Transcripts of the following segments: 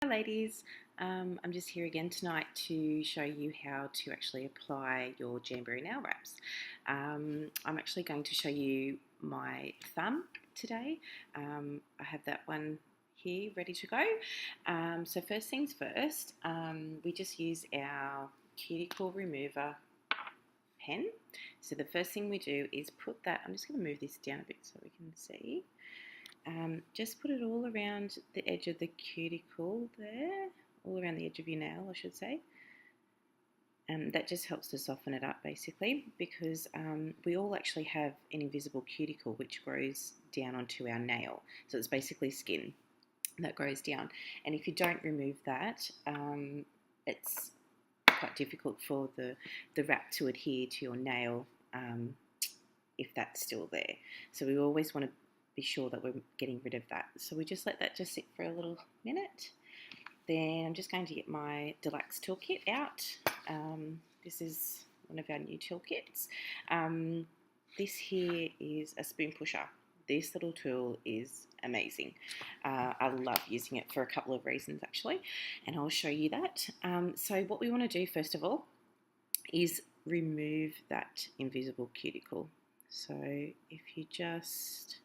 Hi ladies, I'm just here again tonight to show you how to actually apply your Jamberry nail wraps. I'm actually going to show you my thumb today. I have that one here ready to go. So first things first, we just use our cuticle remover pen. So the first thing we do is put that, I'm just going to move this down a bit so we can see. Just put it all around the edge of the cuticle there, all around the edge of your nail, I should say. That just helps to soften it up basically, because we all actually have an invisible cuticle which grows down onto our nail. So it's basically skin that grows down. And if you don't remove that, it's quite difficult for the wrap to adhere to your nail if that's still there. So we always want to be sure that we're getting rid of that. So we just let that just sit for a little minute. Then I'm just going to get my Deluxe toolkit out. This is one of our new toolkits. This here is a spoon pusher. This little tool is amazing. I love using it for a couple of reasons actually, and I'll show you that. So what we want to do first of all is remove that invisible cuticle. So if you just,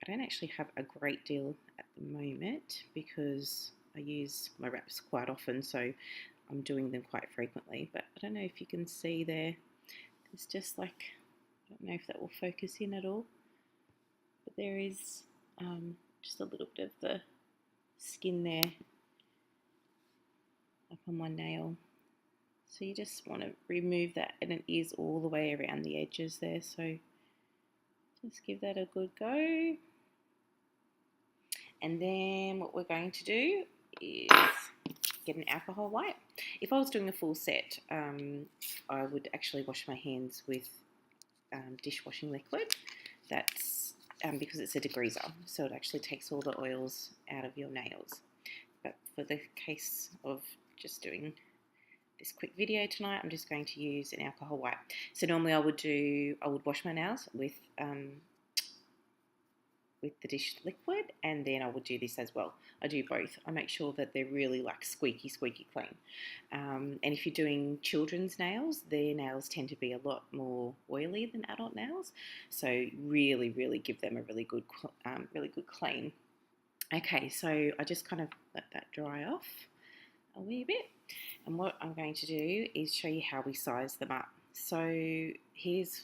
I don't actually have a great deal at the moment because I use my wraps quite often, so I'm doing them quite frequently, but I don't know if you can see there, there's just like, I don't know if that will focus in at all, but there is just a little bit of the skin there up on my nail. So you just want to remove that, and it is all the way around the edges there, so just give that a good go. And then what we're going to do is get an alcohol wipe. If I was doing a full set, I would actually wash my hands with dishwashing liquid. That's because it's a degreaser, so it actually takes all the oils out of your nails. But for the case of just doing this quick video tonight, I'm just going to use an alcohol wipe. So normally I would wash my nails with the dish liquid, and then I would do this as well. I do both. I make sure that they're really like squeaky clean. And if you're doing children's nails, their nails tend to be a lot more oily than adult nails. So really give them a really good clean. Okay, so I just kind of let that dry off a wee bit. And what I'm going to do is show you how we size them up. So here's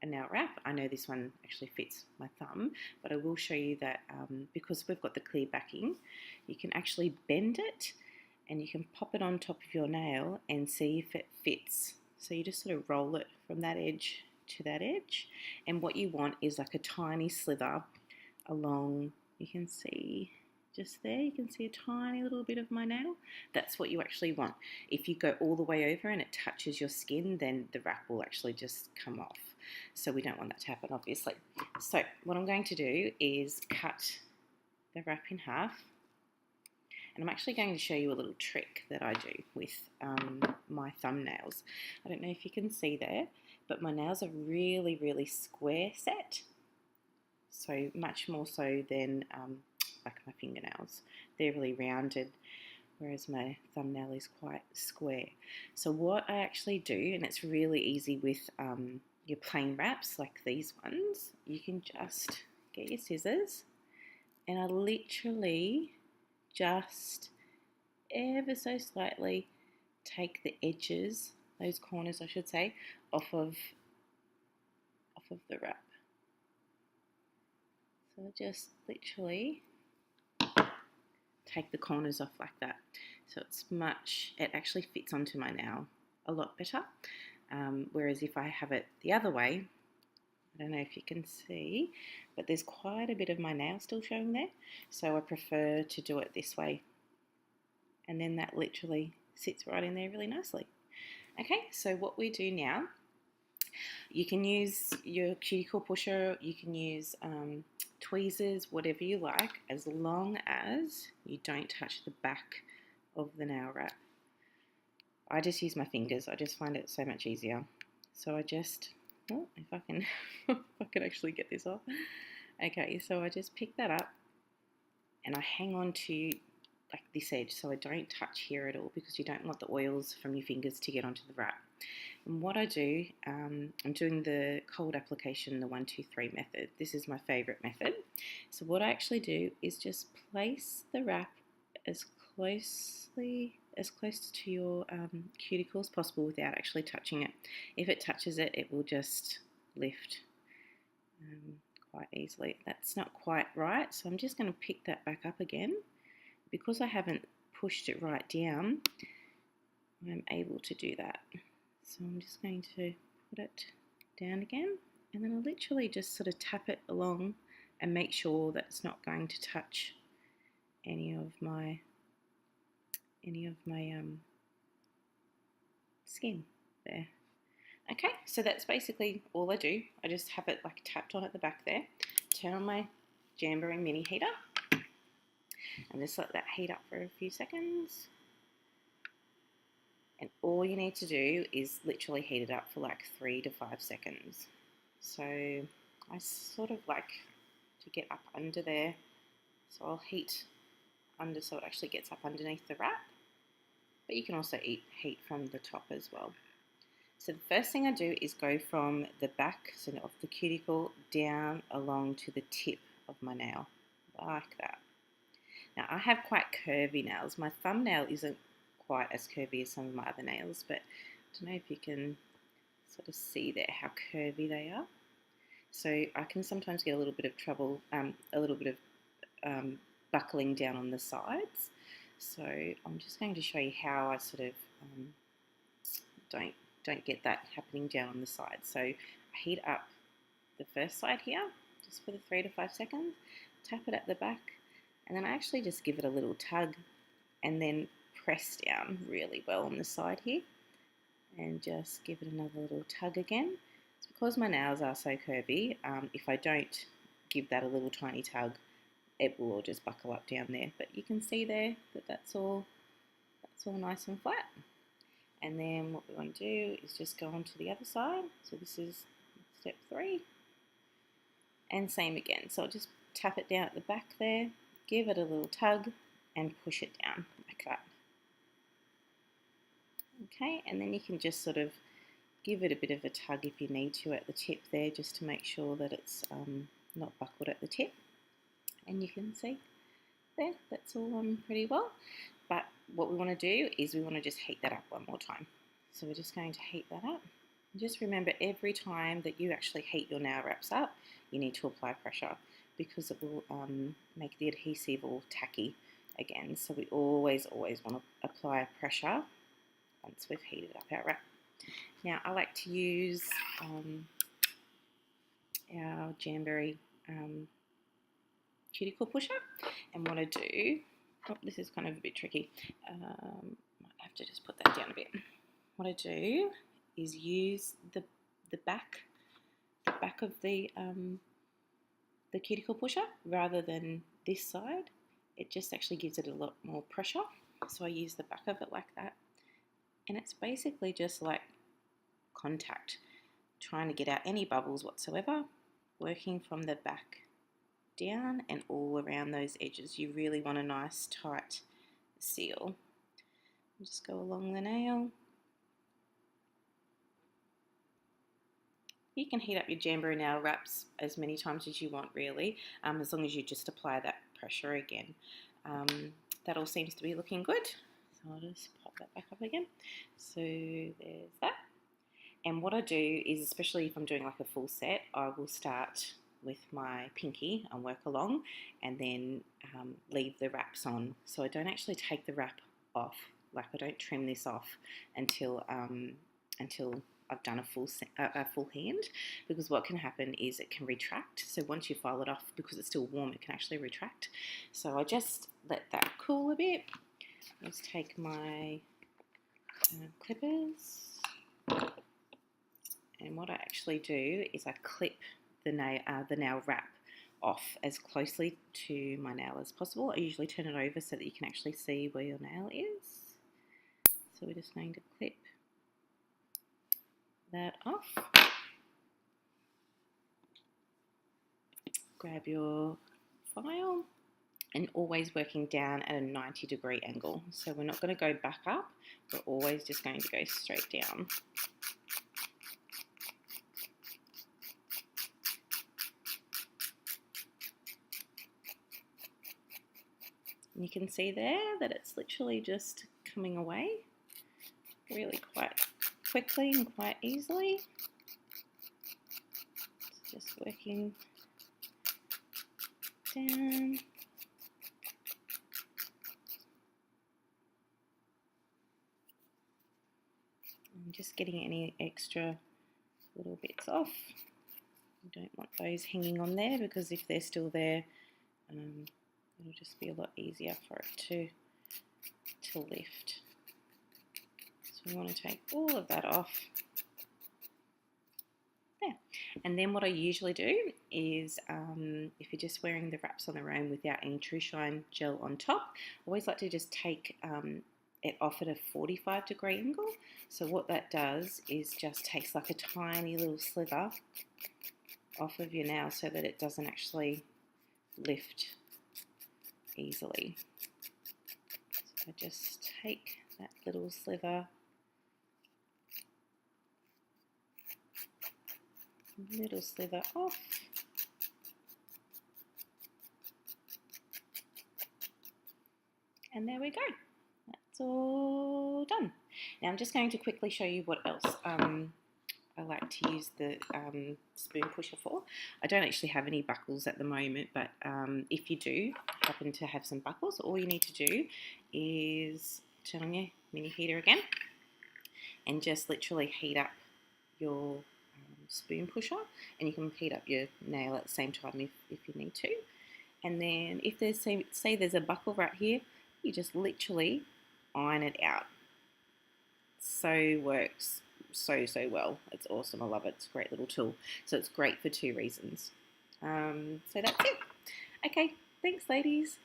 a nail wrap. I know this one actually fits my thumb, but I will show you that because we've got the clear backing, you can actually bend it and you can pop it on top of your nail and see if it fits. So you just sort of roll it from that edge to that edge, and what you want is like a tiny slither along, you can see just there, you can see a tiny little bit of my nail. That's what you actually want. If you go all the way over and it touches your skin, then the wrap will actually just come off. So we don't want that to happen, obviously. So what I'm going to do is cut the wrap in half. And I'm actually going to show you a little trick that I do with my thumbnails. I don't know if you can see there, but my nails are really square set. So much more so than like my fingernails. They're really rounded, whereas my thumbnail is quite square. So what I actually do, and it's really easy with your plain wraps like these ones, you can just get your scissors, and I literally just ever so slightly take the edges, those corners I should say, off of the wrap. So just literally take the corners off like that. So it actually fits onto my nail a lot better. Whereas if I have it the other way, I don't know if you can see, but there's quite a bit of my nail still showing there. So I prefer to do it this way. And then that literally sits right in there really nicely. Okay, so what we do now, you can use your cuticle pusher, you can use tweezers, whatever you like, as long as you don't touch the back of the nail wrap. I just use my fingers. I just find it so much easier. So I just, oh, if I can, if I can actually get this off. Okay, so I just pick that up and I hang on to like this edge so I don't touch here at all, because you don't want the oils from your fingers to get onto the wrap. And what I do, I'm doing the cold application, the 1, 2, 3 method. This is my favourite method. So what I actually do is just place the wrap as close to your cuticle as possible without actually touching it. If it touches it, it will just lift quite easily. That's not quite right, so I'm just going to pick that back up again. Because I haven't pushed it right down, I'm able to do that. So I'm just going to put it down again, and then I'll literally just sort of tap it along and make sure that it's not going to touch any of my skin there. Okay, so that's basically all I do. I just have it like tapped on at the back there. Turn on my Jamberry Mini Heater and just let that heat up for a few seconds. And all you need to do is literally heat it up for like 3 to 5 seconds. So I sort of like to get up under there. So I'll heat under so it actually gets up underneath the wrap. But you can also heat from the top as well. So the first thing I do is go from the back, so of the cuticle, down along to the tip of my nail, like that. Now I have quite curvy nails. My thumbnail isn't quite as curvy as some of my other nails, but I don't know if you can sort of see there how curvy they are. So I can sometimes get a little bit of trouble, buckling down on the sides. So I'm just going to show you how I sort of don't get that happening down on the side. So I heat up the first side here, just for the 3 to 5 seconds, tap it at the back, and then I actually just give it a little tug and then press down really well on the side here and just give it another little tug again. It's because my nails are so curvy, if I don't give that a little tiny tug, it will all just buckle up down there. But you can see there that that's all nice and flat. And then what we want to do is just go on to the other side. So this is step 3. And same again. So I'll just tap it down at the back there, give it a little tug and push it down like that. Okay, and then you can just sort of give it a bit of a tug if you need to at the tip there, just to make sure that it's not buckled at the tip. And you can see there, that's all on pretty well. But what we want to do is we want to just heat that up one more time. So we're just going to heat that up. And just remember, every time that you actually heat your nail wraps up, you need to apply pressure, because it will make the adhesive all tacky again. So we always want to apply pressure once we've heated up our wrap. Now I like to use our Jamberry cuticle pusher, and what I do, this is kind of a bit tricky, might have to just put that down a bit. What I do is use the back of the cuticle pusher rather than this side. It just actually gives it a lot more pressure, so I use the back of it like that, and it's basically just like contact, trying to get out any bubbles whatsoever, working from the back down and all around those edges. You really want a nice tight seal. Just go along the nail. You can heat up your Jamberry nail wraps as many times as you want, really, as long as you just apply that pressure again. That all seems to be looking good, so I'll just pop that back up again. So there's that. And what I do is, especially if I'm doing like a full set, I will start with my pinky and work along, and then leave the wraps on. So I don't actually take the wrap off, like I don't trim this off until I've done a full hand, because what can happen is it can retract. So once you file it off, because it's still warm, it can actually retract. So I just let that cool a bit. Let's take my clippers, and what I actually do is I clip the nail wrap off as closely to my nail as possible. I usually turn it over so that you can actually see where your nail is. So we're just going to clip that off. Grab your file and always working down at a 90-degree angle. So we're not going to go back up, we're always just going to go straight down. And you can see there that it's literally just coming away really quite quickly and quite easily. It's just working down. And just getting any extra little bits off. You don't want those hanging on there, because if they're still there, it'll just be a lot easier for it to lift. So we want to take all of that off. There. And then what I usually do is, if you're just wearing the wraps on their own without any True Shine gel on top, I always like to just take it off at a 45-degree angle. So what that does is just takes like a tiny little sliver off of your nail so that it doesn't actually lift easily. So I just take that little sliver, off. And there we go. That's all done. Now I'm just going to quickly show you what else I like to use the spoon pusher for. I don't actually have any buckles at the moment, but if you do happen to have some buckles, all you need to do is turn on your mini heater again and just literally heat up your spoon pusher, and you can heat up your nail at the same time if you need to. And then if there's, say there's a buckle right here, you just literally iron it out. So works so well. It's awesome. I love it. It's a great little tool. So it's great for 2 reasons. So that's it. Okay, thanks ladies.